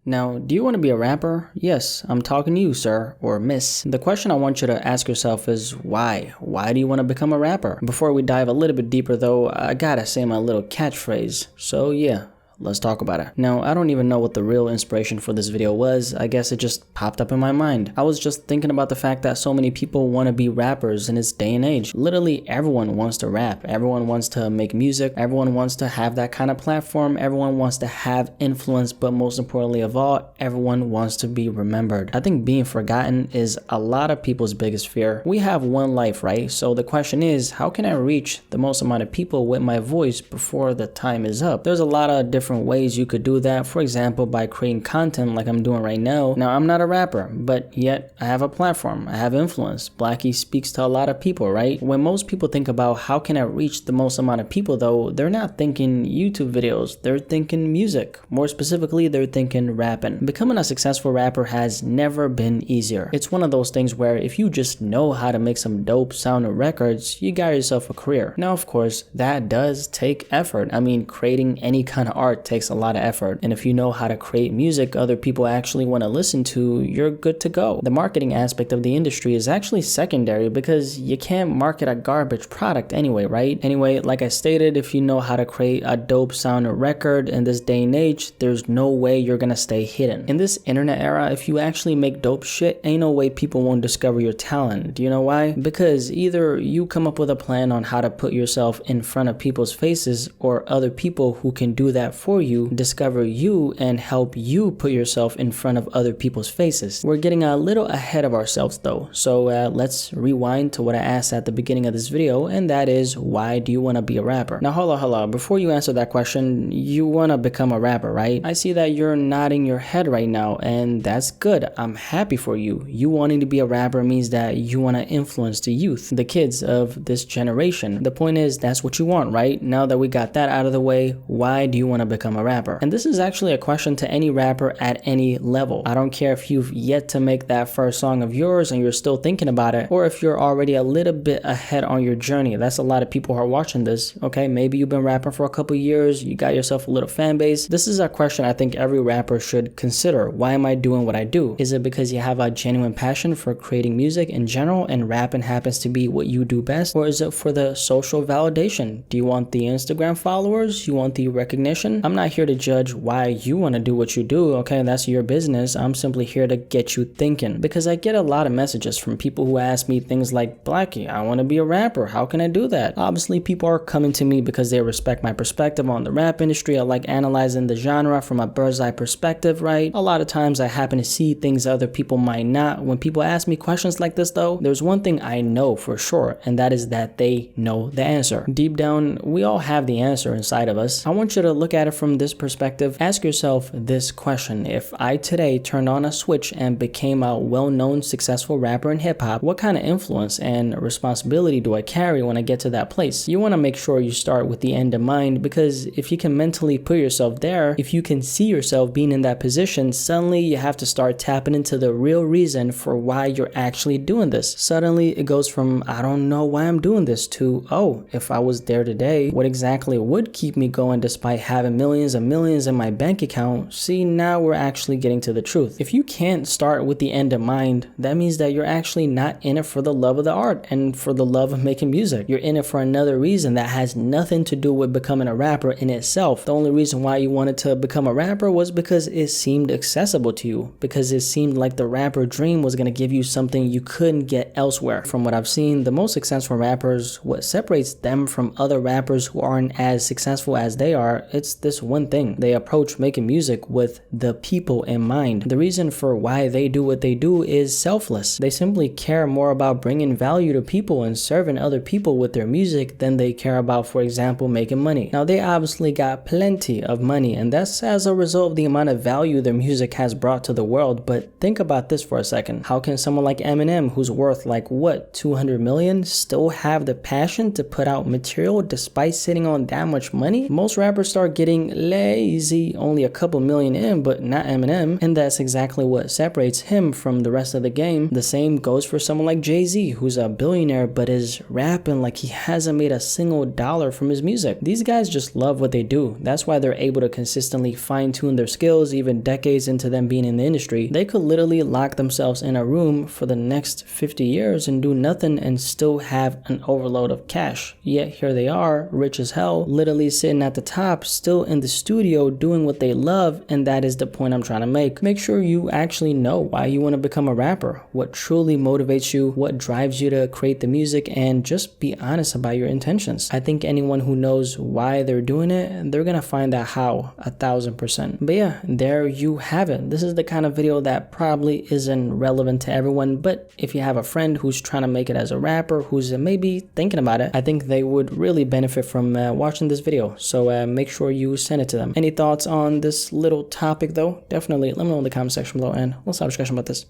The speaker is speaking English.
Now, do you want to be a rapper? Yes, I'm talking to you, sir, or miss. The question I want you to ask yourself is why? Why do you want to become a rapper? Before we dive a little bit deeper though, I gotta say my little catchphrase. So yeah, let's talk about it. Now, I don't even know what the real inspiration for this video was. I guess it just popped up in my mind. I was just thinking about the fact that so many people want to be rappers in this day and age. Literally everyone wants to rap. Everyone wants to make music. Everyone wants to have that kind of platform. Everyone wants to have influence, but most importantly of all, everyone wants to be remembered. I think being forgotten is a lot of people's biggest fear. We have one life, right? So the question is, how can I reach the most amount of people with my voice before the time is up? There's a lot of different ways you could do that. For example, by creating content like I'm doing right now. Now, I'm not a rapper, but yet I have a platform. I have influence. Blacky speaks to a lot of people, right? When most people think about how can I reach the most amount of people though, they're not thinking YouTube videos. They're thinking music. More specifically, they're thinking rapping. Becoming a successful rapper has never been easier. It's one of those things where if you just know how to make some dope sounding records, you got yourself a career. Now, of course, that does take effort. I mean, creating any kind of art takes a lot of effort. And if you know how to create music other people actually want to listen to, you're good to go. The marketing aspect of the industry is actually secondary because you can't market a garbage product anyway, right? Anyway, like I stated, if you know how to create a dope sounding record in this day and age, there's no way you're gonna stay hidden. In this internet era, if you actually make dope shit, ain't no way people won't discover your talent. Do you know why? Because either you come up with a plan on how to put yourself in front of people's faces, or other people who can do that for you discover you and help you put yourself in front of other people's faces. We're getting a little ahead of ourselves though, so let's rewind to what I asked at the beginning of this video, and that is, why do you want to be a rapper? Now hold on, before you answer that question, you want to become a rapper, right? I see that you're nodding your head right now, and that's good. I'm happy for you. You wanting to be a rapper means that you want to influence the youth, the kids of this generation. The point is, that's what you want, right? Now that we got that out of the way, why do you want to become a rapper? And this is actually a question to any rapper at any level. I don't care if you've yet to make that first song of yours and you're still thinking about it, or if you're already a little bit ahead on your journey. That's a lot of people who are watching this. Okay, maybe you've been rapping for a couple years, you got yourself a little fan base. This is a question I think every rapper should consider. Why am I doing what I do? Is it because you have a genuine passion for creating music in general and rapping happens to be what you do best? Or is it for the social validation? Do you want the Instagram followers? You want the recognition? I'm not here to judge why you want to do what you do, okay? That's your business. I'm simply here to get you thinking, because I get a lot of messages from people who ask me things like, Blacky, I want to be a rapper. How can I do that? Obviously, people are coming to me because they respect my perspective on the rap industry. I like analyzing the genre from a bird's eye perspective, right? A lot of times I happen to see things other people might not. When people ask me questions like this though, there's one thing I know for sure, and that is that they know the answer. Deep down, we all have the answer inside of us. I want you to look at it from this perspective. Ask yourself this question: if I today turned on a switch and became a well-known successful rapper in hip-hop, what kind of influence and responsibility do I carry when I get to that place? You want to make sure you start with the end in mind, because if you can mentally put yourself there, if you can see yourself being in that position, suddenly you have to start tapping into the real reason for why you're actually doing this. Suddenly it goes from, I don't know why I'm doing this, to, oh, if I was there today, what exactly would keep me going despite having millions and millions in my bank account? See, now we're actually getting to the truth. If you can't start with the end in mind, that means that you're actually not in it for the love of the art and for the love of making music. You're in it for another reason that has nothing to do with becoming a rapper in itself. The only reason why you wanted to become a rapper was because it seemed accessible to you, because it seemed like the rapper dream was going to give you something you couldn't get elsewhere. From what I've seen, the most successful rappers, what separates them from other rappers who aren't as successful as they are, it's this one thing. They approach making music with the people in mind. The reason for why they do what they do is selfless. They simply care more about bringing value to people and serving other people with their music than they care about, for example, making money. Now, they obviously got plenty of money, and that's as a result of the amount of value their music has brought to the world. But think about this for a second. How can someone like Eminem, who's worth like what, 200 million, still have the passion to put out material despite sitting on that much money? Most rappers start getting being lazy, only a couple million in, but not Eminem, and that's exactly what separates him from the rest of the game. The same goes for someone like Jay-Z, who's a billionaire but is rapping like he hasn't made a single dollar from his music. These guys just love what they do. That's why they're able to consistently fine-tune their skills even decades into them being in the industry. They could literally lock themselves in a room for the next 50 years and do nothing and still have an overload of cash. Yet here they are, rich as hell, literally sitting at the top, still in the studio doing what they love, and that is the point I'm trying to make. Make sure you actually know why you want to become a rapper, what truly motivates you, what drives you to create the music, and just be honest about your intentions. I think anyone who knows why they're doing it, they're gonna find that how 1000%. But yeah, there you have it. This is the kind of video that probably isn't relevant to everyone, but if you have a friend who's trying to make it as a rapper, who's maybe thinking about it, I think they would really benefit from watching this video. So make sure you send it to them. Any thoughts on this little topic though? Definitely let me know in the comment section below and let's have a discussion about this.